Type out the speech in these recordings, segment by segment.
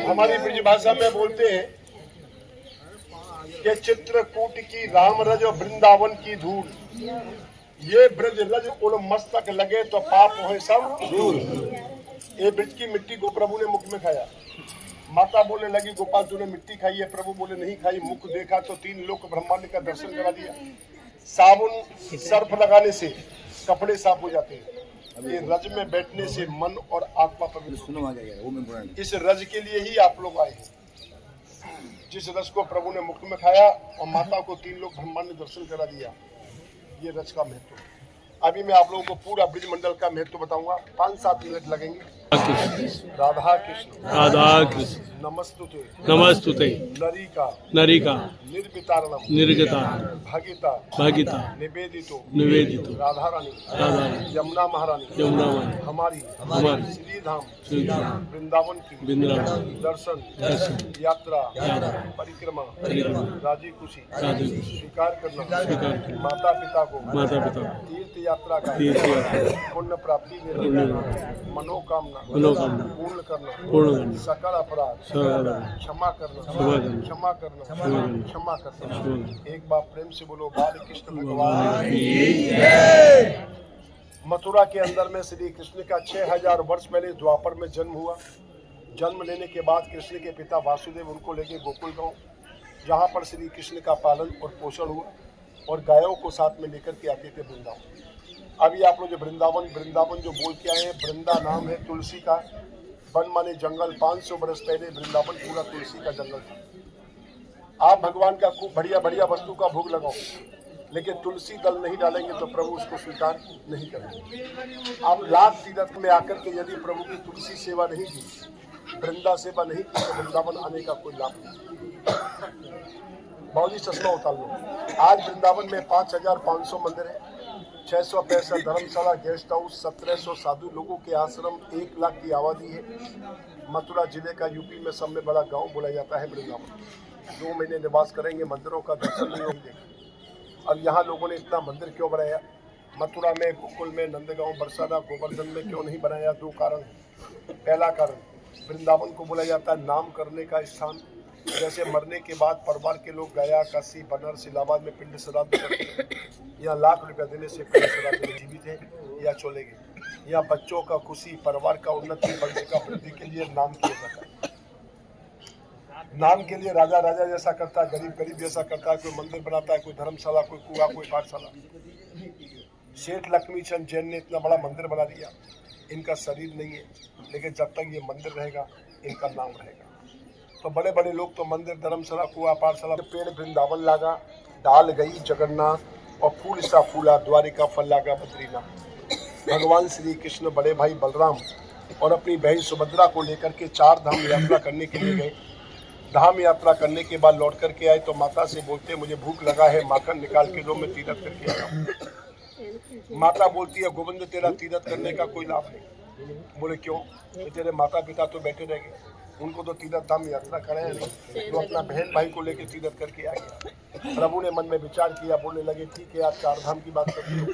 हमारी ब्रज भाषा में बोलते हैं कि चित्रकूट की राम रज और वृंदावन की धूल, ये ब्रज रज उड़ मस्तक लगे तो पाप होए सब दूर। ये ब्रज की मिट्टी को प्रभु ने मुख में खाया। माता बोलने लगी गोपाल तूने मिट्टी खाई है? प्रभु बोले नहीं खाई, मुख देखा तो 3 लोक ब्रह्मांड का दर्शन करा दिया। साबुन सर्फ लगाने से कपड़े साफ हो जाते हैं, ये रज में बैठने से मन और आत्मा पवित्र। इस रज के लिए ही आप लोग आए हैं। जिस रज को प्रभु ने मुख में खाया और माता को 3 लोक ब्रह्मांड ने दर्शन करा दिया, ये रज का महत्व। अभी मैं आप लोगों को पूरा ब्रज मंडल का महत्व बताऊंगा। 5-7 मिनट लगेंगे। राधा कृष्ण राधा कृष्ण नमस्तुते नमस्तुते नरिका नरिका निर्वितारणम निर्गता भगिता भगिता निवेदितो निवेदितो राधा रानी राधा यमुना महारानी यमुना हमारी हमारी श्री धाम श्रीधाम वृंदावन की वृंदावन दर्शन दर्शन यात्रा यात्रा परिक्रमा परिक्रमा राजी खुशी राजी खुशी स्वीकार करना स्वीकार करना माता पिता को माता पिता तीर्थ यात्रा का तीर्थ यात्रा पुण्य प्राप्ति पुण्य देना मनोकामना मनोकामना पूर्ण करना पूर्ण करना सकल अपराध सर्वदा क्षमा करना क्षमा करना क्षमा करना क्षमा करना क्षमा करना। क्षमा एक बार प्रेम से बोलो बाल कृष्ण भगवान। करना। मथुरा के अंदर में श्री कृष्ण का 6000 वर्ष पहले द्वापर में जन्म हुआ। जन्म लेने के बाद कृष्ण के पिता वासुदेव उनको लेके गोकुल गांव, जहाँ पर श्री कृष्ण का पालन और पोषण हुआ और गायों को साथ में लेकर के आते थे वृंदावन। अभी आप लोग जो वृंदावन जो बोल के आए हैं, वृंदा नाम है तुलसी का, वन माने जंगल। 500 वर्ष पहले वृंदावन पूरा तुलसी का जंगल था। आप भगवान का खूब बढ़िया बढ़िया वस्तु का भोग लगाओ, लेकिन तुलसी दल नहीं डालेंगे तो प्रभु उसको स्वीकार नहीं करेंगे। आप लाख तीर्थ में आकर के यदि प्रभु की तुलसी सेवा नहीं की, वृंदा सेवा नहीं की, तो वृंदावन आने का कोई लाभ नहीं। बहुत ही चश्मा उतार लो। आज वृंदावन में 5500 मंदिर है, 665 धर्मशाला, गेस्ट हाउस, 1700 साधु लोगों के आश्रम, 1 लाख की आबादी है। मथुरा जिले का यूपी में सब में बड़ा गांव बोला जाता है वृंदावन। 2 महीने निवास करेंगे, मंदिरों का दर्शन नहीं होंगे। अब यहाँ लोगों ने इतना मंदिर क्यों बनाया? मथुरा में, गोकुल में, नंदगांव, बरसाना, गोवर्धन में क्यों नहीं बनाया? 2 कारण है। पहला कारण, वृंदावन को बोला जाता है नाम करने का स्थान। जैसे मरने के बाद परिवार के लोग गया, काशी, बनारस, इलाहाबाद में पिंड श्राद्ध करते हैं। यहाँ लाख रुपया देने से पिंड श्राद्ध में जीवित है या चले गए। यहाँ बच्चों का खुशी, परिवार का उन्नति, वंश का वृद्धि के लिए नाम किया जाता है। नाम के लिए राजा राजा जैसा करता है, गरीब गरीब जैसा करता है। कोई मंदिर बनाता है, कोई धर्मशाला, कोई कुआं, कोई पाठशाला। सेठ लक्ष्मी चंद जैन ने इतना बड़ा मंदिर बना दिया। इनका शरीर नहीं है, लेकिन जब तक ये मंदिर रहेगा इनका नाम रहेगा। तो बड़े बड़े लोग तो मंदिर, धर्मशाला, कुआं, पाठशाला। पेड़ वृंदावन लागा, डाल गई जगन्नाथ, और फूल सा फूला द्वारिका, फल लागा बद्रीनाथ। भगवान श्री कृष्ण बड़े भाई बलराम और अपनी बहन सुभद्रा को लेकर के 4 धाम यात्रा करने के लिए गए। धाम यात्रा करने के बाद लौट करके आए तो माता से बोलते मुझे भूख लगा है, माखन निकाल के दो, मैं तीरथ करके आया। माता बोलती है गोविंद तेरा तीरथ करने का कोई लाभ नहीं। बोले क्यों? तो तेरे माता पिता तो बैठे रह गए, उनको तो तीरथ धाम यात्रा कराया नहीं, तो अपना बहन भाई को लेकर तीरथ करके आ गया। प्रभु ने मन में विचार किया, बोलने लगे ठीक है, आप 4 धाम की बात करते हो,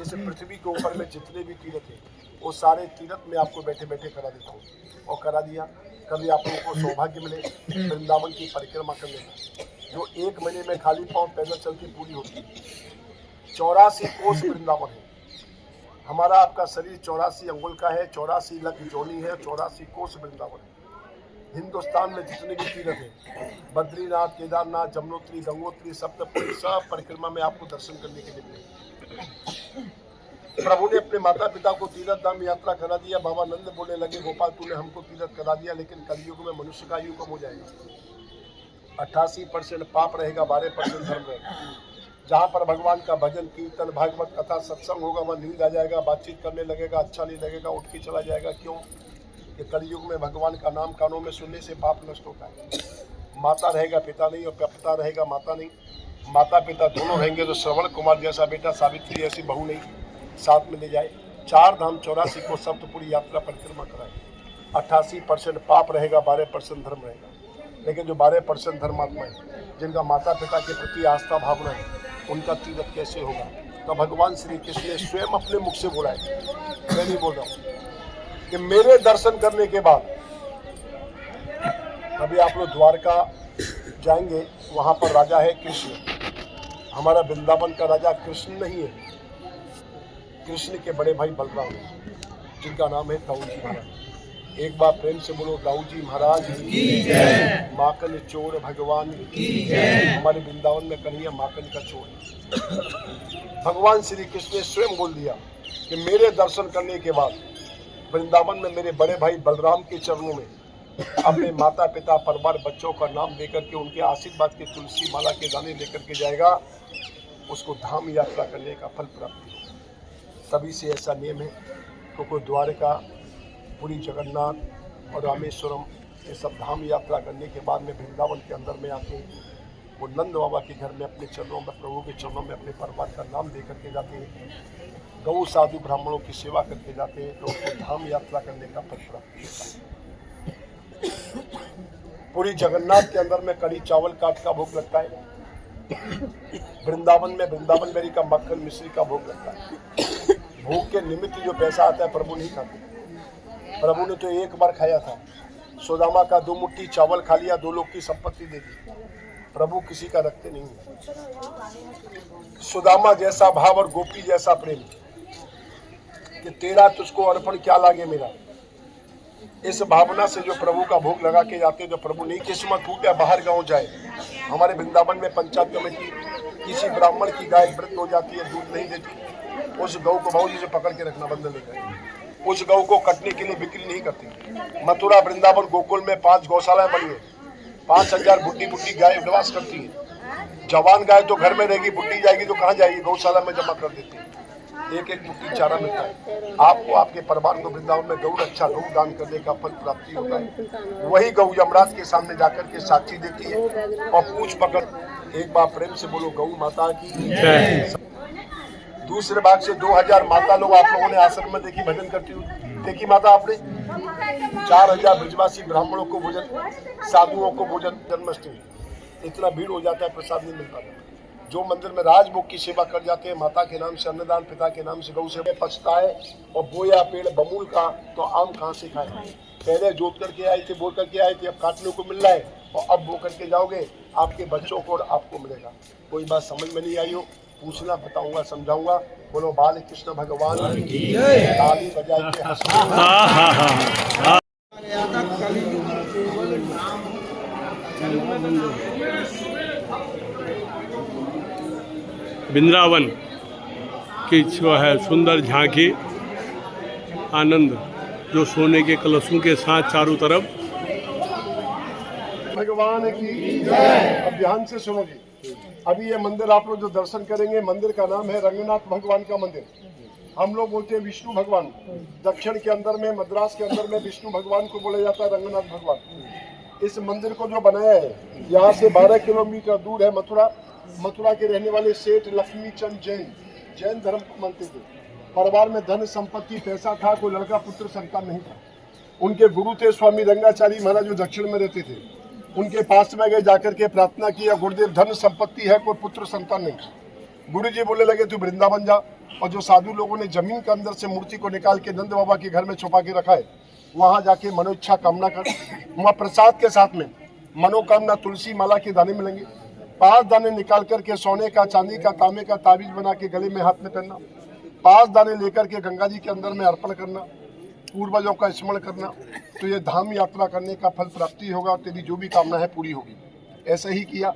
इस पृथ्वी के ऊपर में जितने भी तीरथ हैं वो सारे तीरथ में आपको बैठे बैठे करा देता हूँ। और करा दिया। कभी आप लोगों को सौभाग्य मिले वृंदावन की परिक्रमा करने का, जो 1 महीने में खाली पाँव पैदल चलती पूरी होती है। 84 कोस वृंदावन है। हमारा आपका शरीर 84 अंगुल का है, 84 लख जोनी है, 84 कोस वृंदावन है। हिंदुस्तान में जितने भी तीर्थ हैं, बद्रीनाथ, केदारनाथ, जमुनोत्री, गंगोत्री, सप्तपुरी, सब परिक्रमा में आपको दर्शन करने के लिए मिले। प्रभु ने अपने माता पिता को तीर्थ धाम यात्रा करा दिया। बाबा नंद बोलने लगे गोपाल तूने हमको तीर्थ करा दिया, लेकिन कलयुग में मनुष्य का आयु कम हो जाएगा। 88% पाप रहेगा, 12% धर्म रहेगा। जहाँ पर भगवान का भजन, कीर्तन, भागवत कथा, सत्संग होगा, वह नींद आ जाएगा, बातचीत करने लगेगा, अच्छा नहीं लगेगा, उठ के चला जाएगा। क्यों? कि कलयुग में भगवान का नाम कानों में सुनने से पाप नष्ट होता है। माता रहेगा पिता नहीं, और पिता रहेगा माता नहीं। माता पिता दोनों रहेंगे तो श्रवण कुमार जैसा बेटा, सावित्री ऐसी बहू नहीं साथ में ले जाए। 4 धाम 84 को सप्तपुरी यात्रा परिक्रमा कराए। 88% पाप रहेगा, 12% धर्म रहेगा। लेकिन जो 12% धर्मात्मा है, जिनका माता पिता के प्रति आस्था भावना है, उनका तीर्थ कैसे होगा? तो भगवान श्री कृष्ण ने स्वयं अपने मुख से बोला है, मैं नहीं बोल रहा हूँ, कि मेरे दर्शन करने के बाद अभी आप लोग द्वारका जाएंगे, वहाँ पर राजा है कृष्ण। हमारा वृंदावन का राजा कृष्ण नहीं है, कृष्ण के बड़े भाई बलराम जिनका नाम है दाऊ जी महाराज। एक बार प्रेम से बोलो दाऊ जी महाराज की जय। माखन चोर भगवान की जय। हमारे वृंदावन में कन्हैया माखन का चोर है। भगवान श्री कृष्ण ने स्वयं बोल दिया कि मेरे दर्शन करने के बाद वृंदावन में मेरे बड़े भाई बलराम के चरणों में अपने माता पिता परिवार बच्चों का नाम देकर के उनके आशीर्वाद के तुलसी माला के दाने लेकर के जाएगा, उसको धाम यात्रा करने का फल प्राप्त होगा। तभी से ऐसा नियम है, क्योंकि द्वारका, पुरी, जगन्नाथ और रामेश्वरम ये सब धाम यात्रा करने के बाद में वृंदावन के अंदर में आके वो नंद बाबा के घर में अपने चरणों में, प्रभु के चरणों में अपने परिवार का नाम दे करके जाते हैं, गौ साधु ब्राह्मणों की सेवा करके जाते हैं, तो उनको धाम यात्रा करने का फल प्राप्त होता है। पूरी जगन्नाथ के अंदर में कड़ी चावल काट का भोग लगता है, वृंदावन बेरी का मक्खन मिश्री का भोग लगता है। भोग के निमित्त जो पैसा आता है प्रभु नहीं खाते। प्रभु ने तो एक बार खाया था, सुदामा का 2 मुट्ठी चावल खा लिया, 2 लोग की संपत्ति दे दी। प्रभु किसी का रखते नहीं है। सुदामा जैसा भाव और गोपी जैसा प्रेम कि तेरा तुझको अर्पण क्या लागे मेरा, इस भावना से जो प्रभु का भोग लगा के जाते, जो प्रभु नहीं किस्मत फूटे बाहर गांव जाए। हमारे वृंदावन में पंचायत कमेटी किसी ब्राह्मण की गाय मृत हो जाती है, दूध नहीं देती, उस गौ को भाजी से पकड़ के रखना बंद नहीं करें, उस गौ को कटने के लिए बिक्री नहीं करती। मथुरा, वृंदावन, गोकुल में 5 गौशालाएं बनी है, 5000 बुड्ढी गाय निवास करती है। जवान गाय तो घर में रहेगी, बुड्ढी जाएगी तो कहाँ जाएगी, गौशाला में जमा कर देती है। एक मुट्ठी चारा मिलता है। आपको आपके परिवार को वृंदावन में गौ रक्षा, गौ दान करने का फल प्राप्ति होता है। वही गौ यमराज के सामने जाकर के साक्षी देती है और पूछ पकड़। एक बार प्रेम से बोलो गौ माता की जय। दूसरे भाग से 2000 माता लोग आप लोगों ने आश्रम में देखी भजन करती हुई देखी माता आपने। 4000 ब्रजवासी ब्राह्मणों को भोजन, साधुओं को भोजन। जन्माष्टमी इतना भीड़ हो जाता है, प्रसाद नहीं मिलता। जो मंदिर में राजभोग की सेवा कर जाते हैं, माता के नाम से अन्नदान, पिता के नाम से गौ सेवा, पछता है और बोया पेड़ बमूल का तो आम कहाँ से खाए। पहले जोत करके आए थे, बोल करके आए थे, अब काटने को मिल रहा है और अब बो करके जाओगे, आपके बच्चों को और आपको मिलेगा। कोई बात समझ में नहीं आई हो, पूछना, बताऊंगा, समझाऊंगा। बोलो बाल कृष्ण भगवान ताली बजाए के वृंदावन की जो है सुंदर झांकी, आनंद जो सोने के कलशों के साथ चारों तरफ। भगवान की जय। अब ध्यान से सुनो जी। अभी ये मंदिर आप लोग जो दर्शन करेंगे, मंदिर का नाम है रंगनाथ भगवान का मंदिर। हम लोग बोलते हैं विष्णु भगवान। दक्षिण के अंदर में, मद्रास के अंदर में विष्णु भगवान को बोला जाता है रंगनाथ भगवान। इस मंदिर को जो बनाया है, यहाँ से 12 किलोमीटर दूर है मथुरा। मथुरा के रहने वाले सेठ लक्ष्मी चंद जैन धर्म को मानते थे। परिवार में धन संपत्ति पैसा था, कोई लड़का पुत्र संतान नहीं था। उनके गुरु थे स्वामी रंगाचारी महाराज, जो दक्षिण में रहते थे। उनके पास में गए, जाकर के प्रार्थना किया, गुरुदेव धन संपत्ति है, कोई पुत्र संतान नहीं। गुरु जी बोलने लगे तू वृंदावन जा, और जो साधु लोगों ने जमीन के अंदर से मूर्ति को निकाल के नंद बाबा के घर में छुपा के रखा है, वहाँ जाके मनोइच्छा कामना कर। वहाँ प्रसाद के साथ में मनोकामना तुलसी माला के दाने मिलेंगे। 5 दाने निकाल करके सोने का, चांदी का, तांबे का ताबीज बना के गले में हाथ में पहनना। 5 दाने लेकर के गंगा जी के अंदर में अर्पण करना, पूर्वजों का स्मरण करना, तो ये धाम यात्रा करने का फल प्राप्ति होगा और तेरी जो भी कामना है पूरी होगी। ऐसा ही किया।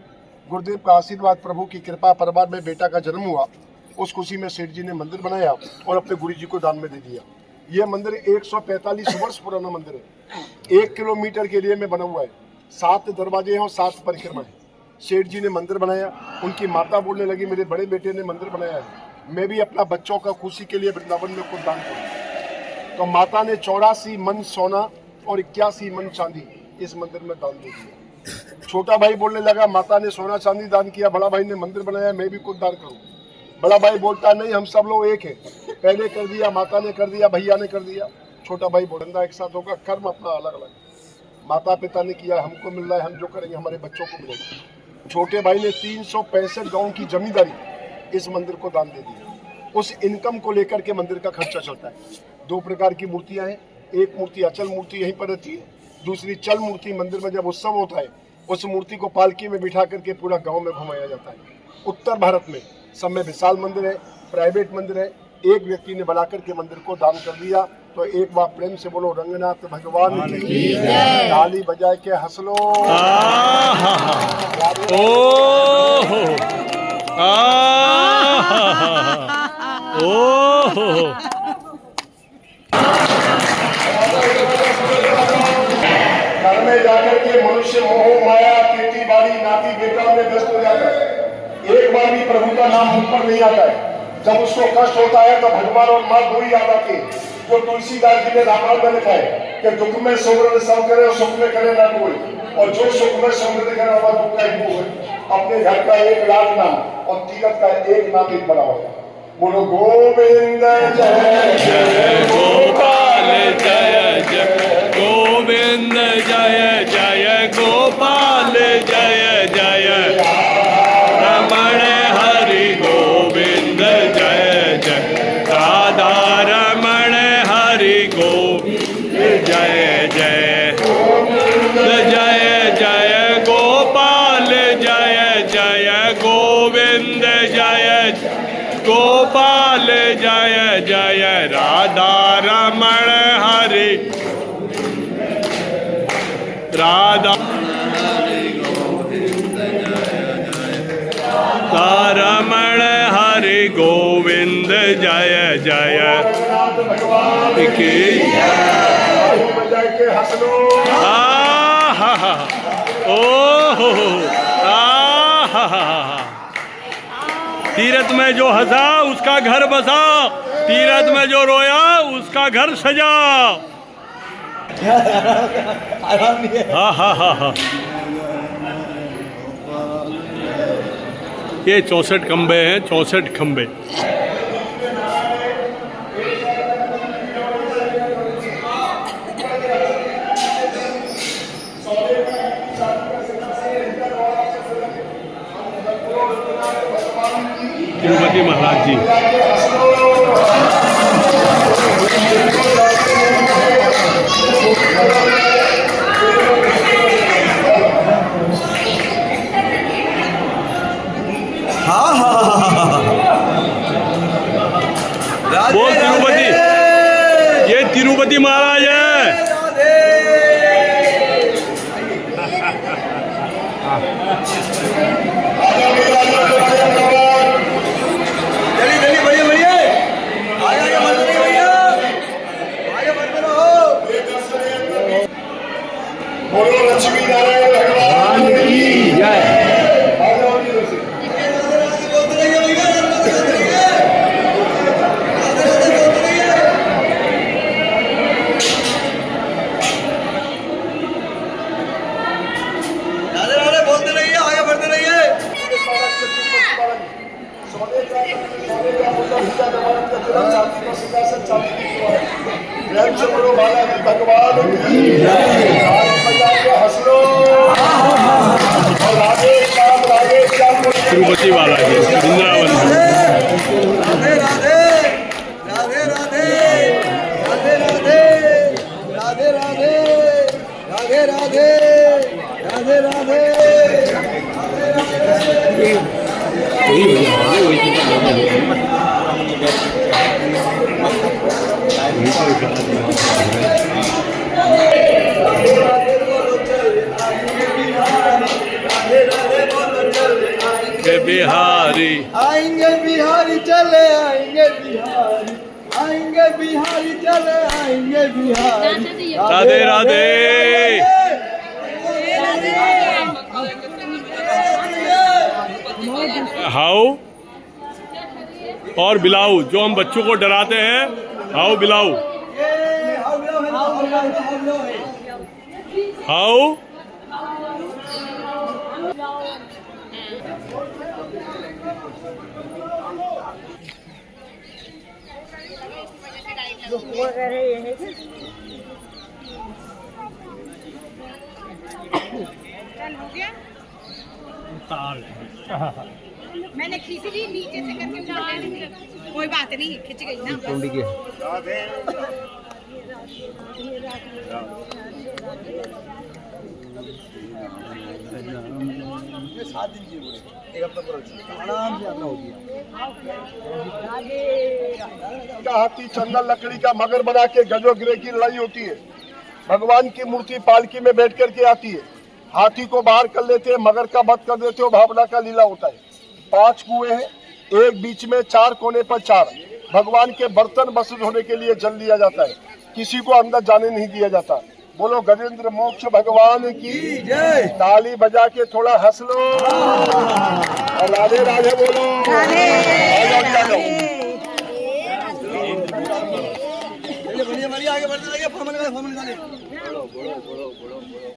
गुरुदेव का आशीर्वाद, प्रभु की कृपा, परिवार में बेटा का जन्म हुआ। उस खुशी में सेठ जी ने मंदिर बनाया और अपने गुरु जी को दान में दे दिया। ये मंदिर 145 वर्ष पुराना मंदिर है। 1 किलोमीटर के एरिया में बना हुआ है। 7 दरवाजे हैं और 7 परिक्रमा है। सेठ जी ने मंदिर बनाया। उनकी माता बोलने लगी मेरे बड़े बेटे ने मंदिर बनाया है, मैं भी अपना बच्चों का खुशी के लिए वृंदावन में कुछ दान करूँ। तो माता ने 84 मन सोना और 81 मन चांदी इस मंदिर में दान दे दिया। छोटा भाई बोलने लगा माता ने सोना चांदी दान किया, बड़ा भाई ने मंदिर बनाया, मैं भी कुछ दान करूँ। बड़ा भाई बोलता नहीं, हम सब लोग एक हैं, पहले कर दिया, माता ने कर दिया, भैया ने कर दिया। छोटा भाई बोलता एक साथ होगा, कर्म अपना अलग अलग। माता पिता ने किया, हमको मिल रहा है, हम जो करेंगे हमारे बच्चों को मिलेगा। छोटे भाई ने 365 गाँव की जमींदारी इस मंदिर को दान दे दी। उस इनकम को लेकर के मंदिर का खर्चा चलता है। 2 प्रकार की मूर्तियां हैं। एक मूर्ति अचल मूर्ति यहीं पर रहती है, दूसरी चल मूर्ति मंदिर में जब उत्सव होता है उस मूर्ति को पालकी में बिठा करके पूरा गांव में घुमाया जाता है। उत्तर भारत में सब में विशाल मंदिर है, प्राइवेट मंदिर है। एक व्यक्ति ने बना करके मंदिर को दान कर दिया। तो एक बार प्रेम से बोलो रंगनाथ भगवान की जय। ताली बजाए के हंस लो। घर में जाकर के मनुष्य मोह माया खेती बाड़ी नाती बेटा में व्यस्त हो जाता है। एक बार भी प्रभु का नाम मुख पर नहीं आता है। जब उसको कष्ट होता है तो भगवान और माँ दो ही याद आती है। जो तुलसीदास जी ने रामायण में लिखा है कि दुख में सुमरन सब करे और सुख में करे ना कोई, और जो सुख में सुमरन करे वह दुख का ही है। अपने घर का 1,00,000 नाम और तीरथ का एक नाम एक बड़ा होगा। बोलो गोविंद जय जय गोपाल जय जय गोविंद जय जय गोपाल जय जय रमण हरि गोविंद जय जय राधा रमण हरि गोविंद जय जय जय जय गोपाल जय जय गोविंद जय गोपाल जय जय राधा रमण हरि राधा रमण हरि गोविंद जय जय की तीरथ में जो हंसा उसका घर बसा, तीरथ में जो रोया उसका घर सजा। हाँ हाँ हाँ हाँ। ये 64 खंबे हैं, 64 खंबे। तिरुपति महाराज जी। वो तिरुपति, ये तिरुपति महाराज है। बोलो लक्ष्मी नारायण भगवान की जय। तिरुपति बालाजी वृंदावन। राधे राधे राधे राधे राधे राधे राधे राधे राधे राधे राधे बिहारी आएंगे बिहारी चले आएंगे बिहारी आएंगे बिहारी चले आएंगे बिहारी। राधे राधे। हाउ और बिलाऊ, जो हम बच्चों को डराते हैं, हाउ बिलाऊ। हाउ मैंने खींच ली नीचे से करके, कोई बात नहीं, खिंच गई ना। ये 7 दिन की पूरी, एक हफ्ता पूरा आराम से यात्रा होती है। का हाथी चंदन लकड़ी का मगर बना के गजोगिरे की लड़ाई होती है। भगवान की मूर्ति पालकी में बैठ करके आती है, हाथी को बाहर कर लेते हैं, मगर का वध कर देते हो, भावना का लीला होता है। 5 कुएं हैं, एक बीच में, 4 कोने पर 4। भगवान के बर्तन बसुद होने के लिए जल दिया जाता है, किसी को अंदर जाने नहीं दिया जाता। बोलो गजेंद्र मोक्ष भगवान की जय। ताली बजा के थोड़ा हंस लो और राधे राधे बोलो। आ जाओ, आ जाओ। बढ़िया बढ़िया आगे बढ़ते रहिए, फॉर्मल निकाले।